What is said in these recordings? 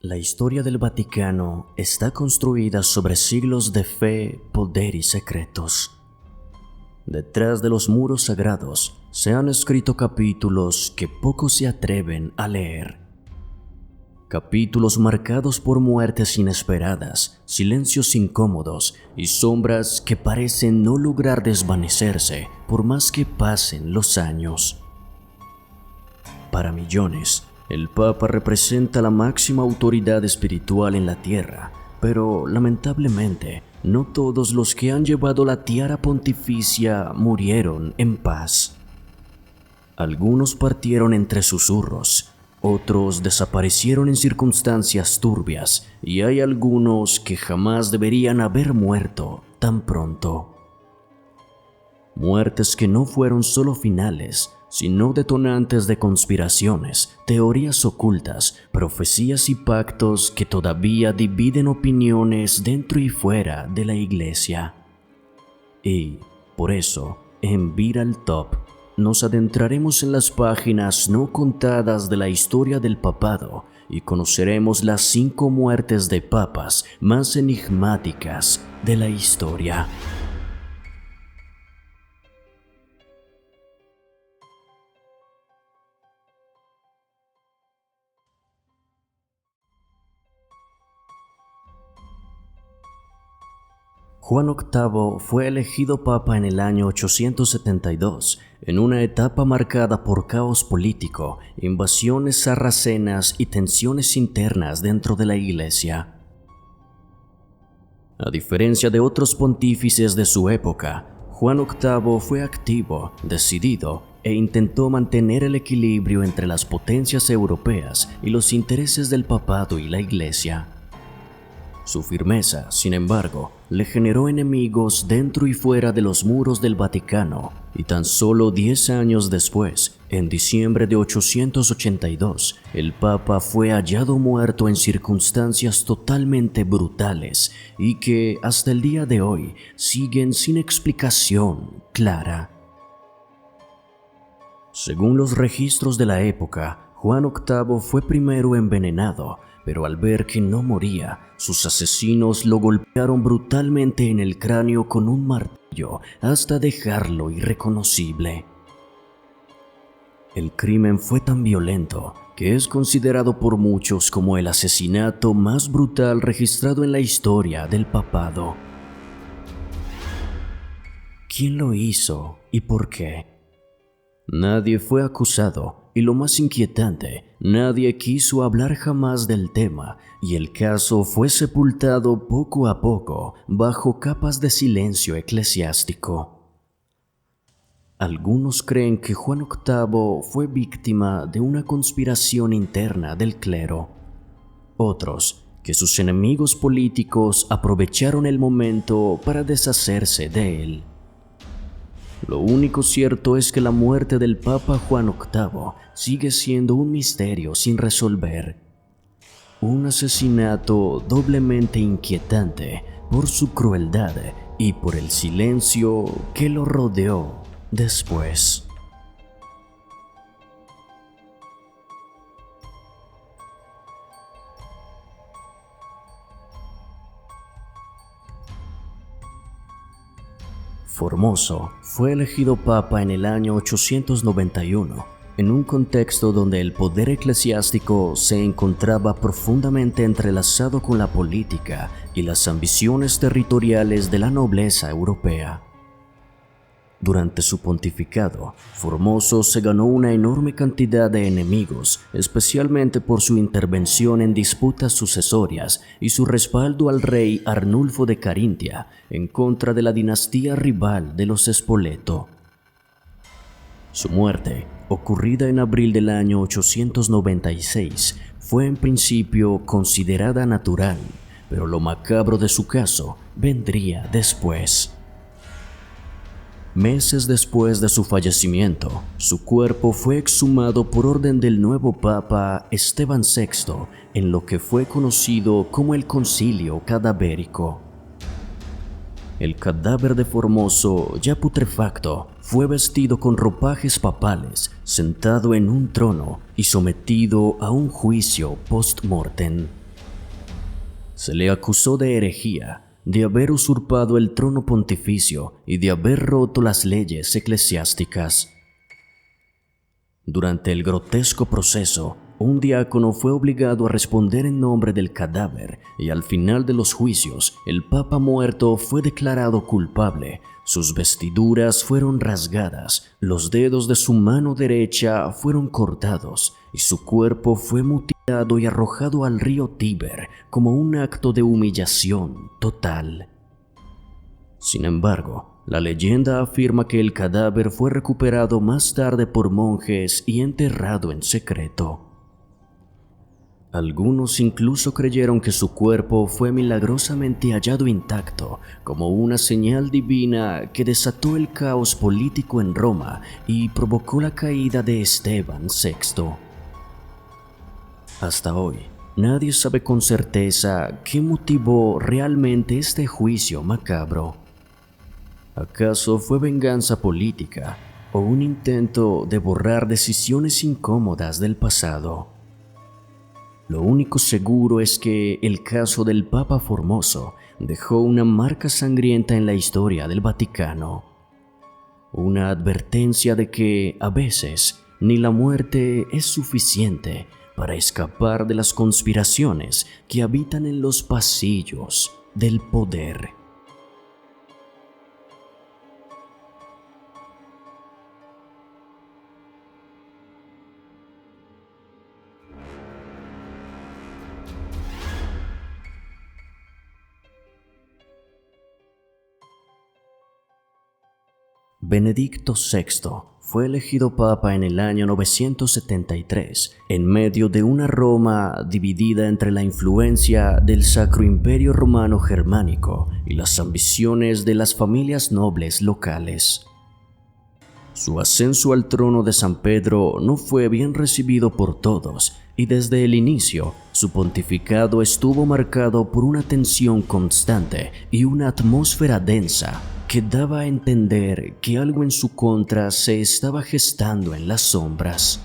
La historia del Vaticano está construida sobre siglos de fe, poder y secretos. Detrás de los muros sagrados se han escrito capítulos que pocos se atreven a leer. Capítulos marcados por muertes inesperadas, silencios incómodos y sombras que parecen no lograr desvanecerse por más que pasen los años. Para millones, el Papa representa la máxima autoridad espiritual en la tierra, pero lamentablemente no todos los que han llevado la tiara pontificia murieron en paz. Algunos partieron entre susurros, otros desaparecieron en circunstancias turbias y hay algunos que jamás deberían haber muerto tan pronto. Muertes que no fueron solo finales, sino detonantes de conspiraciones, teorías ocultas, profecías y pactos que todavía dividen opiniones dentro y fuera de la Iglesia. Y, por eso, en Viral Top, nos adentraremos en las páginas no contadas de la historia del papado y conoceremos las 5 muertes de papas más enigmáticas de la historia. Juan VIII fue elegido papa en el año 872, en una etapa marcada por caos político, invasiones sarracenas y tensiones internas dentro de la Iglesia. A diferencia de otros pontífices de su época, Juan VIII fue activo, decidido e intentó mantener el equilibrio entre las potencias europeas y los intereses del papado y la Iglesia. Su firmeza, sin embargo, le generó enemigos dentro y fuera de los muros del Vaticano, y tan solo 10 años después, en diciembre de 882, el Papa fue hallado muerto en circunstancias totalmente brutales y que, hasta el día de hoy, siguen sin explicación clara. Según los registros de la época, Juan VIII fue primero envenenado, pero al ver que no moría, sus asesinos lo golpearon brutalmente en el cráneo con un martillo hasta dejarlo irreconocible. El crimen fue tan violento que es considerado por muchos como el asesinato más brutal registrado en la historia del papado. ¿Quién lo hizo y por qué? Nadie fue acusado. Y lo más inquietante, nadie quiso hablar jamás del tema y el caso fue sepultado poco a poco bajo capas de silencio eclesiástico. Algunos creen que Juan VIII fue víctima de una conspiración interna del clero. Otros, que sus enemigos políticos aprovecharon el momento para deshacerse de él. Lo único cierto es que la muerte del Papa Juan VIII sigue siendo un misterio sin resolver. Un asesinato doblemente inquietante por su crueldad y por el silencio que lo rodeó después. Formoso fue elegido papa en el año 891, en un contexto donde el poder eclesiástico se encontraba profundamente entrelazado con la política y las ambiciones territoriales de la nobleza europea. Durante su pontificado, Formoso se ganó una enorme cantidad de enemigos, especialmente por su intervención en disputas sucesorias y su respaldo al rey Arnulfo de Carintia en contra de la dinastía rival de los Spoleto. Su muerte, ocurrida en abril del año 896, fue en principio considerada natural, pero lo macabro de su caso vendría después. Meses después de su fallecimiento, su cuerpo fue exhumado por orden del nuevo Papa Esteban VI en lo que fue conocido como el Concilio Cadavérico. El cadáver de Formoso, ya putrefacto, fue vestido con ropajes papales, sentado en un trono y sometido a un juicio post-mortem. Se le acusó de herejía, de haber usurpado el trono pontificio y de haber roto las leyes eclesiásticas. Durante el grotesco proceso, un diácono fue obligado a responder en nombre del cadáver y al final de los juicios, el papa muerto fue declarado culpable. Sus vestiduras fueron rasgadas, los dedos de su mano derecha fueron cortados y su cuerpo fue mutilado y arrojado al río Tíber como un acto de humillación total. Sin embargo, la leyenda afirma que el cadáver fue recuperado más tarde por monjes y enterrado en secreto. Algunos incluso creyeron que su cuerpo fue milagrosamente hallado intacto, como una señal divina que desató el caos político en Roma y provocó la caída de Esteban VI. Hasta hoy, nadie sabe con certeza qué motivó realmente este juicio macabro. ¿Acaso fue venganza política o un intento de borrar decisiones incómodas del pasado? Lo único seguro es que el caso del Papa Formoso dejó una marca sangrienta en la historia del Vaticano. Una advertencia de que, a veces, ni la muerte es suficiente para escapar de las conspiraciones que habitan en los pasillos del poder. Benedicto VI fue elegido papa en el año 973, en medio de una Roma dividida entre la influencia del Sacro Imperio Romano Germánico y las ambiciones de las familias nobles locales. Su ascenso al trono de San Pedro no fue bien recibido por todos, y desde el inicio, su pontificado estuvo marcado por una tensión constante y una atmósfera densa que daba a entender que algo en su contra se estaba gestando en las sombras.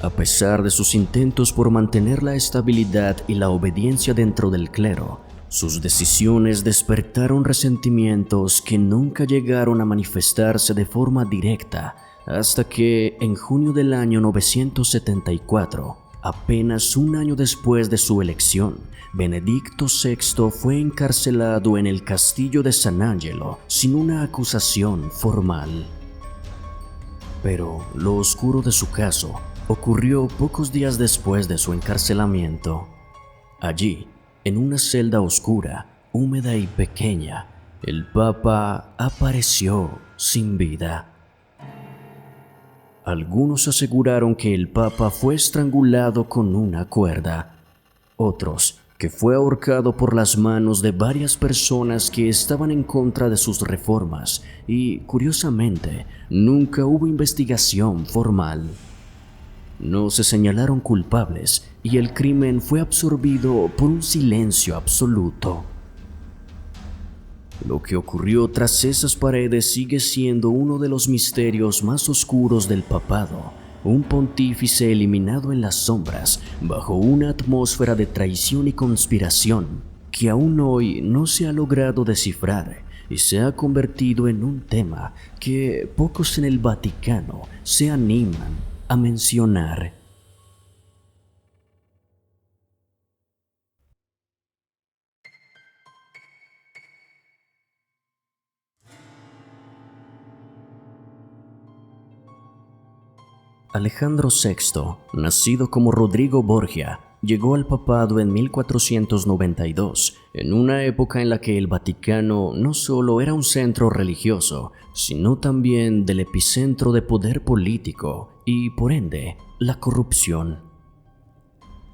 A pesar de sus intentos por mantener la estabilidad y la obediencia dentro del clero, sus decisiones despertaron resentimientos que nunca llegaron a manifestarse de forma directa hasta que, en junio del año 974, apenas un año después de su elección, Benedicto VI fue encarcelado en el castillo de San Angelo sin una acusación formal. Pero lo oscuro de su caso ocurrió pocos días después de su encarcelamiento. Allí, en una celda oscura, húmeda y pequeña, el Papa apareció sin vida. Algunos aseguraron que el Papa fue estrangulado con una cuerda. Otros, que fue ahorcado por las manos de varias personas que estaban en contra de sus reformas y, curiosamente, nunca hubo investigación formal. No se señalaron culpables y el crimen fue absorbido por un silencio absoluto. Lo que ocurrió tras esas paredes sigue siendo uno de los misterios más oscuros del papado, un pontífice eliminado en las sombras bajo una atmósfera de traición y conspiración que aún hoy no se ha logrado descifrar y se ha convertido en un tema que pocos en el Vaticano se animan a mencionar. Alejandro VI, nacido como Rodrigo Borgia, llegó al papado en 1492, en una época en la que el Vaticano no solo era un centro religioso, sino también del epicentro de poder político y, por ende, la corrupción.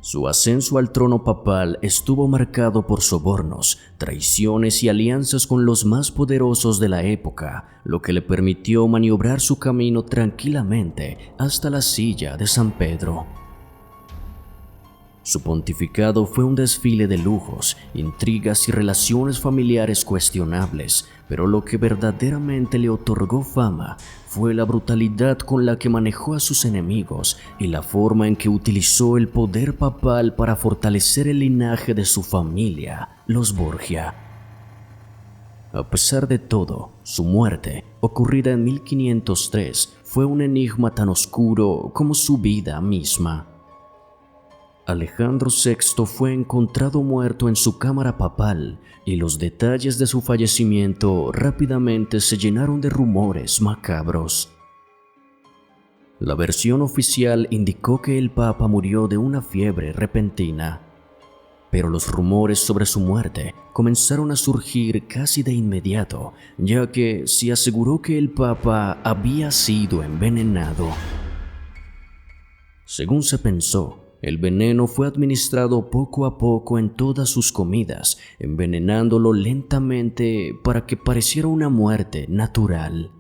Su ascenso al trono papal estuvo marcado por sobornos, traiciones y alianzas con los más poderosos de la época, lo que le permitió maniobrar su camino tranquilamente hasta la silla de San Pedro. Su pontificado fue un desfile de lujos, intrigas y relaciones familiares cuestionables, pero lo que verdaderamente le otorgó fama fue la brutalidad con la que manejó a sus enemigos y la forma en que utilizó el poder papal para fortalecer el linaje de su familia, los Borgia. A pesar de todo, su muerte, ocurrida en 1503, fue un enigma tan oscuro como su vida misma. Alejandro VI fue encontrado muerto en su cámara papal y los detalles de su fallecimiento rápidamente se llenaron de rumores macabros. La versión oficial indicó que el Papa murió de una fiebre repentina, pero los rumores sobre su muerte comenzaron a surgir casi de inmediato, ya que se aseguró que el Papa había sido envenenado. Según se pensó, el veneno fue administrado poco a poco en todas sus comidas, envenenándolo lentamente para que pareciera una muerte natural.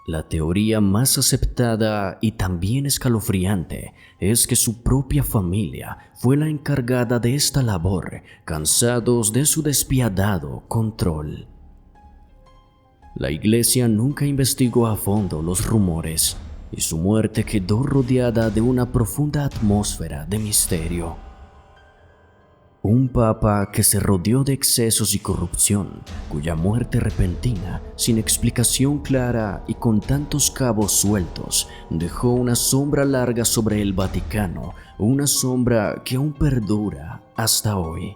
La teoría más aceptada y también escalofriante es que su propia familia fue la encargada de esta labor, cansados de su despiadado control. La Iglesia nunca investigó a fondo los rumores, y su muerte quedó rodeada de una profunda atmósfera de misterio. Un papa que se rodeó de excesos y corrupción, cuya muerte repentina, sin explicación clara y con tantos cabos sueltos, dejó una sombra larga sobre el Vaticano, una sombra que aún perdura hasta hoy.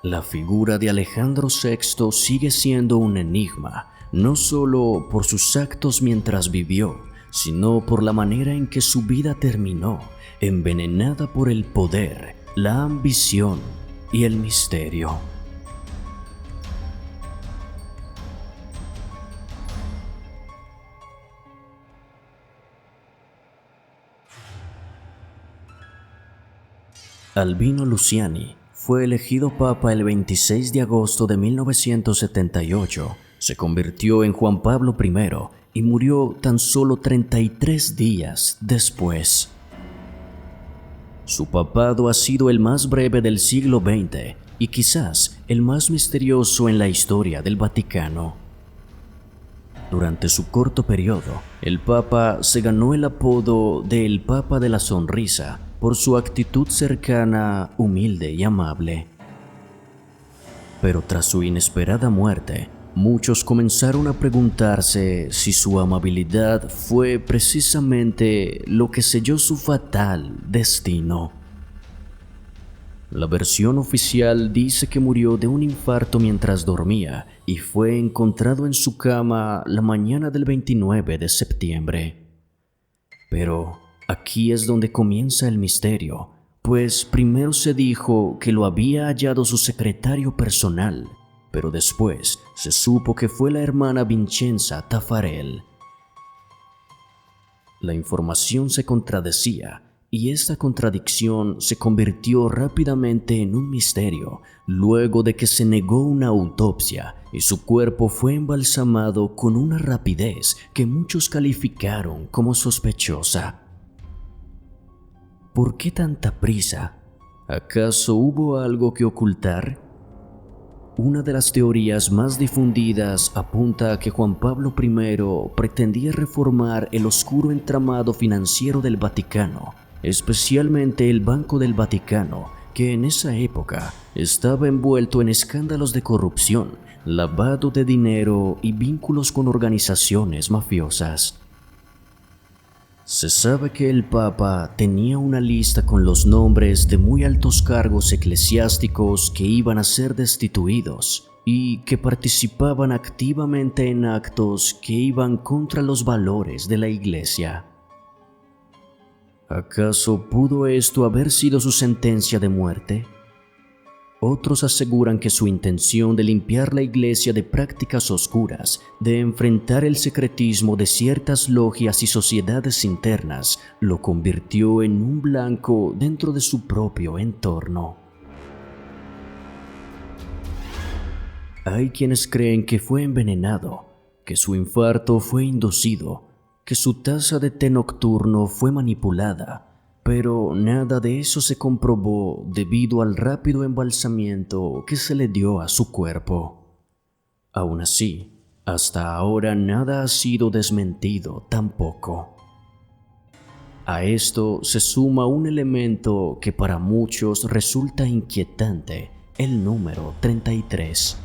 La figura de Alejandro VI sigue siendo un enigma, no solo por sus actos mientras vivió, sino por la manera en que su vida terminó, envenenada por el poder, la ambición y el misterio. Albino Luciani fue elegido papa el 26 de agosto de 1978. Se convirtió en Juan Pablo I y murió tan solo 33 días después. Su papado ha sido el más breve del siglo XX y quizás el más misterioso en la historia del Vaticano. Durante su corto periodo, el Papa se ganó el apodo de el Papa de la Sonrisa por su actitud cercana, humilde y amable. Pero tras su inesperada muerte, muchos comenzaron a preguntarse si su amabilidad fue precisamente lo que selló su fatal destino. La versión oficial dice que murió de un infarto mientras dormía y fue encontrado en su cama la mañana del 29 de septiembre. Pero aquí es donde comienza el misterio, pues primero se dijo que lo había hallado su secretario personal, pero después se supo que fue la hermana Vincenza Taffarel. La información se contradecía, y esta contradicción se convirtió rápidamente en un misterio, luego de que se negó una autopsia y su cuerpo fue embalsamado con una rapidez que muchos calificaron como sospechosa. ¿Por qué tanta prisa? ¿Acaso hubo algo que ocultar? Una de las teorías más difundidas apunta a que Juan Pablo I pretendía reformar el oscuro entramado financiero del Vaticano, especialmente el Banco del Vaticano, que en esa época estaba envuelto en escándalos de corrupción, lavado de dinero y vínculos con organizaciones mafiosas. Se sabe que el Papa tenía una lista con los nombres de muy altos cargos eclesiásticos que iban a ser destituidos y que participaban activamente en actos que iban contra los valores de la Iglesia. ¿Acaso pudo esto haber sido su sentencia de muerte? Otros aseguran que su intención de limpiar la Iglesia de prácticas oscuras, de enfrentar el secretismo de ciertas logias y sociedades internas, lo convirtió en un blanco dentro de su propio entorno. Hay quienes creen que fue envenenado, que su infarto fue inducido, que su taza de té nocturno fue manipulada, pero nada de eso se comprobó debido al rápido embalsamiento que se le dio a su cuerpo. Aún así, hasta ahora nada ha sido desmentido tampoco. A esto se suma un elemento que para muchos resulta inquietante, el número 33.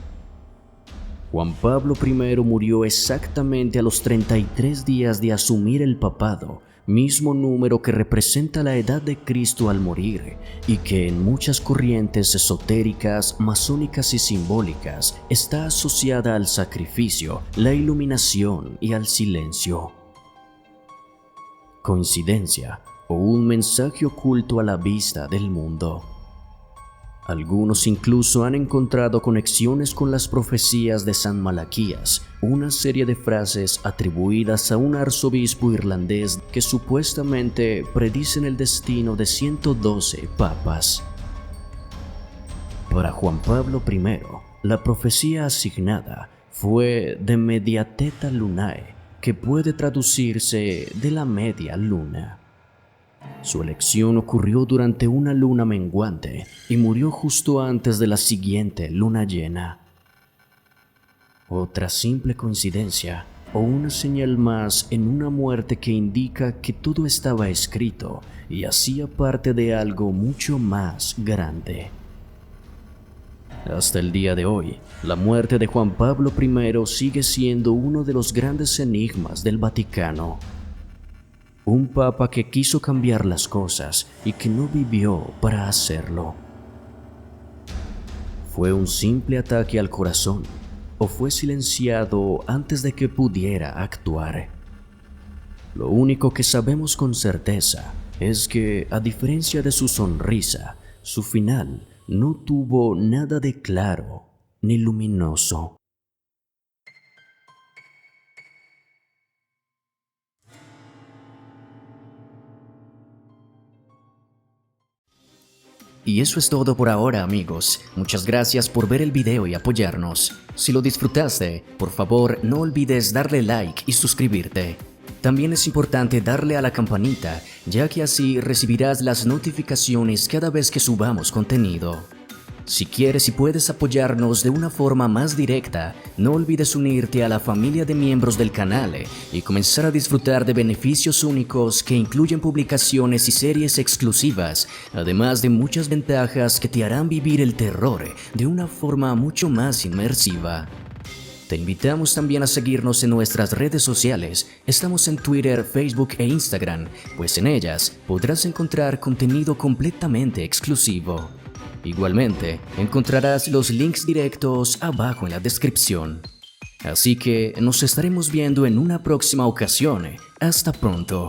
Juan Pablo I murió exactamente a los 33 días de asumir el papado, mismo número que representa la edad de Cristo al morir y que en muchas corrientes esotéricas, masónicas y simbólicas está asociada al sacrificio, la iluminación y al silencio. ¿Coincidencia o un mensaje oculto a la vista del mundo? Algunos incluso han encontrado conexiones con las profecías de San Malaquías, una serie de frases atribuidas a un arzobispo irlandés que supuestamente predicen el destino de 112 papas. Para Juan Pablo I, la profecía asignada fue de Mediateta Lunae, que puede traducirse de la media luna. Su elección ocurrió durante una luna menguante y murió justo antes de la siguiente luna llena. Otra simple coincidencia o una señal más en una muerte que indica que todo estaba escrito y hacía parte de algo mucho más grande. Hasta el día de hoy, la muerte de Juan Pablo I sigue siendo uno de los grandes enigmas del Vaticano. Un papa que quiso cambiar las cosas y que no vivió para hacerlo. ¿Fue un simple ataque al corazón o fue silenciado antes de que pudiera actuar? Lo único que sabemos con certeza es que, a diferencia de su sonrisa, su final no tuvo nada de claro ni luminoso. Y eso es todo por ahora, amigos. Muchas gracias por ver el video y apoyarnos. Si lo disfrutaste, por favor no olvides darle like y suscribirte. También es importante darle a la campanita, ya que así recibirás las notificaciones cada vez que subamos contenido. Si quieres y puedes apoyarnos de una forma más directa, no olvides unirte a la familia de miembros del canal y comenzar a disfrutar de beneficios únicos que incluyen publicaciones y series exclusivas, además de muchas ventajas que te harán vivir el terror de una forma mucho más inmersiva. Te invitamos también a seguirnos en nuestras redes sociales. Estamos en Twitter, Facebook e Instagram, pues en ellas podrás encontrar contenido completamente exclusivo. Igualmente, encontrarás los links directos abajo en la descripción. Así que nos estaremos viendo en una próxima ocasión. Hasta pronto.